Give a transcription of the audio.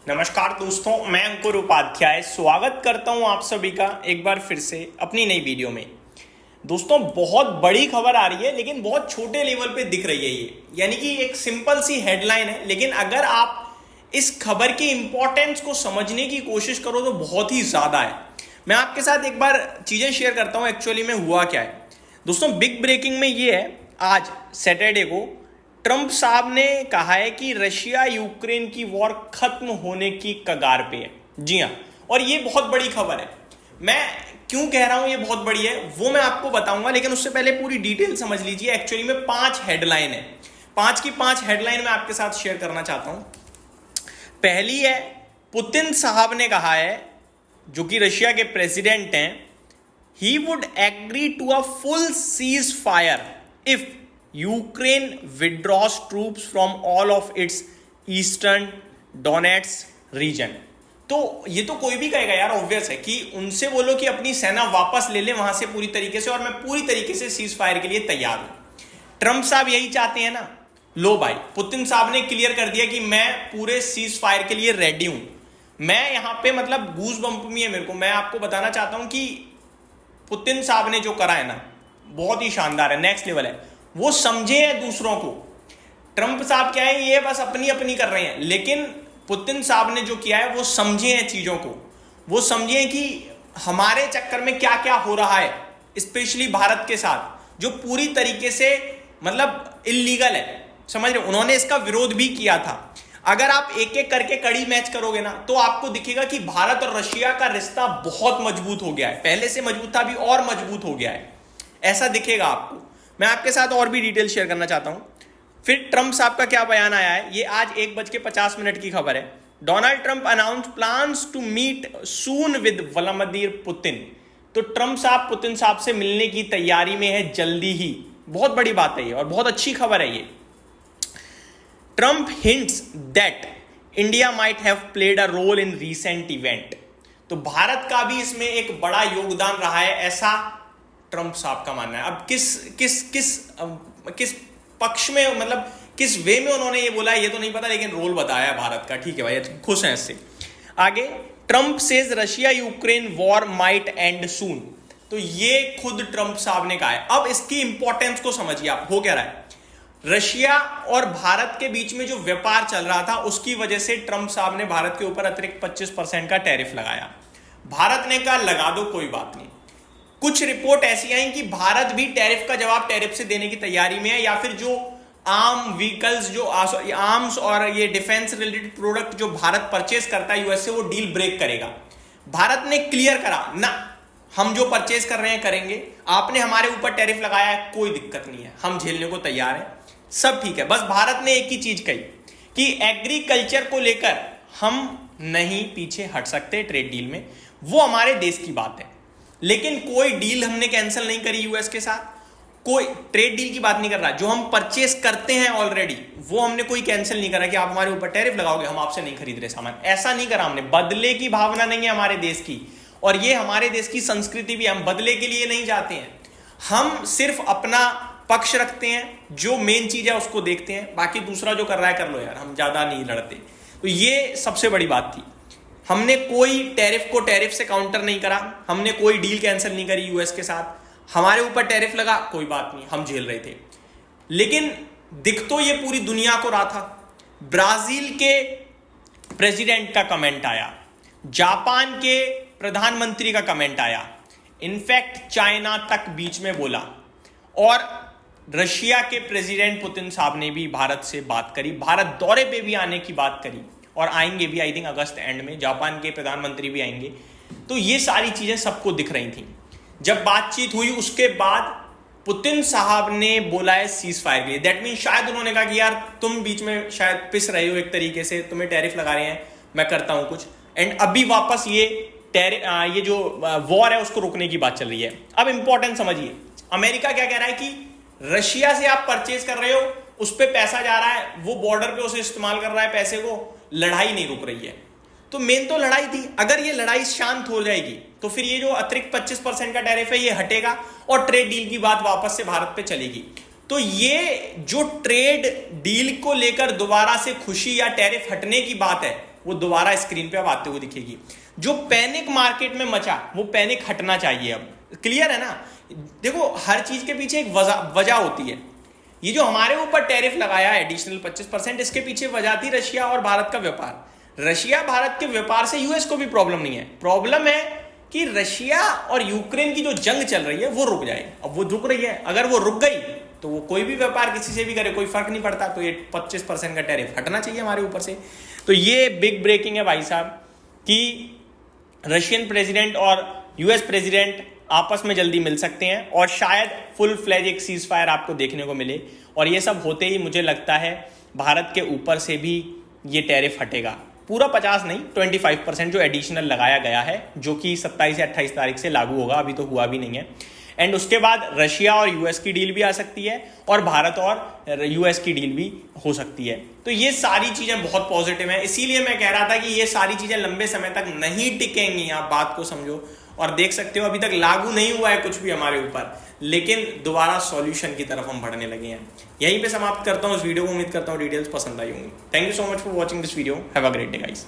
नमस्कार दोस्तों, मैं अंकुर उपाध्याय स्वागत करता हूं आप सभी का एक बार फिर से अपनी नई वीडियो में। दोस्तों, बहुत बड़ी खबर आ रही है लेकिन बहुत छोटे लेवल पे दिख रही है ये, यानी कि एक सिंपल सी हेडलाइन है, लेकिन अगर आप इस खबर की इंपॉर्टेंस को समझने की कोशिश करो तो बहुत ही ज्यादा है। मैं आपके साथ एक बार चीजें शेयर करता हूं एक्चुअली में हुआ क्या है। दोस्तों, बिग ब्रेकिंग में ये है, आज सैटरडे को ट्रंप साहब ने कहा है कि रशिया यूक्रेन की वॉर खत्म होने की कगार पे है। जी हाँ, और ये बहुत बड़ी खबर है। मैं क्यों कह रहा हूं ये बहुत बड़ी है वो मैं आपको बताऊंगा, लेकिन उससे पहले पूरी डिटेल समझ लीजिए। एक्चुअली में 5 हेडलाइन है, 5 की 5 हेडलाइन मैं आपके साथ शेयर करना चाहता हूं। पहली है, पुतिन साहब ने कहा है, जो कि रशिया के प्रेसिडेंट हैं, he would agree to a full ceasefire if Ukraine withdraws troops from all of its eastern Donetsk region. तो ये तो कोई भी कहेगा यार, ऑब्वियस है कि उनसे बोलो कि अपनी सेना वापस ले ले वहां से पूरी तरीके से, और मैं पूरी तरीके से सीज फायर के लिए तैयार हूं। ट्रंप साहब यही चाहते हैं ना। लो भाई, पुतिन साहब ने क्लियर कर दिया कि मैं पूरे सीज फायर के लिए रेडी हूं। मैं यहां पे मतलब गूज बम्प में है मेरे को। मैं आपको बताना चाहता हूं कि पुतिन साहब ने जो करा है ना, बहुत ही शानदार है, नेक्स्ट लेवल है। वो समझे हैं दूसरों को। ट्रंप साहब क्या है, ये बस अपनी अपनी कर रहे हैं, लेकिन पुतिन साहब ने जो किया है वो समझे हैं चीजों को। वो समझे हैं कि हमारे चक्कर में क्या क्या हो रहा है, स्पेशली भारत के साथ, जो पूरी तरीके से मतलब इल्लीगल है। समझ रहे हो, उन्होंने इसका विरोध भी किया था। अगर आप एक एक करके कड़ी मैच करोगे ना, तो आपको दिखेगा कि भारत और रशिया का रिश्ता बहुत मजबूत हो गया है। पहले से मजबूत था, अभी और मजबूत हो गया है, ऐसा दिखेगा आपको। मैं आपके साथ और भी डिटेल शेयर करना चाहता हूं। फिर ट्रंप साहब का क्या बयान आया है, ये आज 1:50 की खबर है। Donald Trump announce plans to meet soon with Vladimir Putin. तो ट्रंप साहब पुतिन साहब से मिलने की तैयारी में है जल्दी ही। बहुत बड़ी बात है ये और बहुत अच्छी खबर है ये। Trump hints that India might have played a role in recent event. तो भारत का भी इसमें एक बड़ा योगदान रहा है, ऐसा ट्रंप साहब का मानना है। अब किस पक्ष में, मतलब किस वे में उन्होंने ये बोला है ये तो नहीं पता, लेकिन रोल बताया है भारत का। ठीक है भाई, खुश हैं इससे। आगे, Trump says Russia Ukraine war might and soon. तो ये खुद ट्रंप साहब ने कहा है। अब इसकी इंपॉर्टेंस को समझिए आप, हो क्या रहा है। रशिया और भारत के बीच में जो व्यापार चल रहा था, उसकी वजह से ट्रंप साहब ने भारत के ऊपर अतिरिक्त 25% का टैरिफ लगाया। भारत ने कहा लगा दो, कोई बात नहीं। कुछ रिपोर्ट ऐसी आई कि भारत भी टैरिफ का जवाब टैरिफ से देने की तैयारी में है, या फिर जो आर्म व्हीकल्स, जो आर्म्स और ये डिफेंस रिलेटेड प्रोडक्ट जो भारत परचेज करता है यूएस से, वो डील ब्रेक करेगा। भारत ने क्लियर करा ना, हम जो परचेज कर रहे हैं करेंगे, आपने हमारे ऊपर टैरिफ लगाया है, कोई दिक्कत नहीं है, हम झेलने को तैयार हैं, सब ठीक है। बस भारत ने एक ही चीज कही कि एग्रीकल्चर को लेकर हम नहीं पीछे हट सकते ट्रेड डील में, वो हमारे देश की बात है। लेकिन कोई डील हमने कैंसिल नहीं करी यूएस के साथ, कोई ट्रेड डील की बात नहीं कर रहा। जो हम परचेस करते हैं ऑलरेडी, वो हमने कोई कैंसिल नहीं करा कि आप हमारे ऊपर टैरिफ लगाओगे, हम आपसे नहीं खरीद रहे सामान, ऐसा नहीं करा हमने। बदले की भावना नहीं है हमारे देश की, और ये हमारे देश की संस्कृति भी, हम बदले के लिए नहीं जाते हैं। हम सिर्फ अपना पक्ष रखते हैं, जो मेन चीज है उसको देखते हैं, बाकी दूसरा जो कर रहा है कर लो यार, हम ज्यादा नहीं लड़ते। तो ये सबसे बड़ी बात थी। हमने कोई टैरिफ को टैरिफ से काउंटर नहीं करा, हमने कोई डील कैंसिल नहीं करी यूएस के साथ। हमारे ऊपर टैरिफ लगा, कोई बात नहीं, हम झेल रहे थे। लेकिन दिख तो ये पूरी दुनिया को रहा था। ब्राजील के प्रेसिडेंट का कमेंट आया, जापान के प्रधानमंत्री का कमेंट आया, इनफैक्ट चाइना तक बीच में बोला, और रशिया के प्रेसिडेंट पुतिन साहब ने भी भारत से बात करी, भारत दौरे पे भी आने की बात करी, और आएंगे भी, आई थिंक अगस्त एंड में जापान के प्रधानमंत्री भी आएंगे। तो ये सारी चीजें सबको दिख रही थी। जब बातचीत हुई उसके बाद पुतिन साहब ने बोला है सीज फायर के लिए। दैट मीन शायद उन्होंने कहा कि यार तुम बीच में शायद पिस रहे हो एक तरीके से, तुम्हें टैरिफ लगा रहे हैं, मैं करता हूं कुछ, एंड अभी वापस ये जो वॉर है उसको रोकने की बात चल रही है। अब इंपॉर्टेंट समझिए, अमेरिका क्या कह रहा है कि रशिया से आप परचेज कर रहे हो, उस पर पैसा जा रहा है, वो बॉर्डर पे उसे इस्तेमाल कर रहा है पैसे को, लड़ाई नहीं रुक रही है। तो मेन तो लड़ाई थी। अगर ये लड़ाई शांत हो जाएगी तो फिर ये जो अतिरिक्त 25% का टैरिफ है ये हटेगा और ट्रेड डील की बात वापस से भारत पे चलेगी। तो ये जो ट्रेड डील को लेकर दोबारा से खुशी या टैरिफ हटने की बात है, वो दोबारा स्क्रीन पे अब आते हुए दिखेगी। जो पैनिक मार्केट में मचा वो पैनिक हटना चाहिए अब। क्लियर है ना? देखो हर चीज के पीछे एक वजह होती है। ये जो हमारे ऊपर टैरिफ लगाया है एडिशनल 25%, इसके पीछे वजह थी रशिया और भारत का व्यापार। रशिया भारत के व्यापार से यूएस को भी प्रॉब्लम नहीं है, प्रॉब्लम है कि रशिया और यूक्रेन की जो जंग चल रही है वो रुक जाए। अब वो रुक रही है, अगर वो रुक गई तो वो कोई भी व्यापार किसी से भी करे कोई फर्क नहीं पड़ता। तो ये 25% का टैरिफ हटना चाहिए हमारे ऊपर से। तो ये बिग ब्रेकिंग है भाई साहब कि रशियन प्रेसिडेंट और यूएस प्रेसिडेंट आपस में जल्दी मिल सकते हैं और शायद फुल फ्लैज एक सीज फायर आपको देखने को मिले। और ये सब होते ही मुझे लगता है भारत के ऊपर से भी ये टैरिफ हटेगा। पूरा 50 नहीं, 25% जो एडिशनल लगाया गया है, जो कि 27 या 28 तारीख से लागू होगा, अभी तो हुआ भी नहीं है। एंड उसके बाद रशिया और यूएस की डील भी आ सकती है और भारत और यूएस की डील भी हो सकती है। तो ये सारी चीजें बहुत पॉजिटिव हैं। इसीलिए मैं कह रहा था कि ये सारी चीजें लंबे समय तक नहीं टिकेंगी। आप बात को समझो और देख सकते हो अभी तक लागू नहीं हुआ है कुछ भी हमारे ऊपर, लेकिन दोबारा सॉल्यूशन की तरफ हम बढ़ने लगे हैं। यहीं पे समाप्त करता हूं इस वीडियो को। उम्मीद करता हूं डिटेल्स पसंद आई होंगी। Thank you so much for watching this video. Have a great day guys.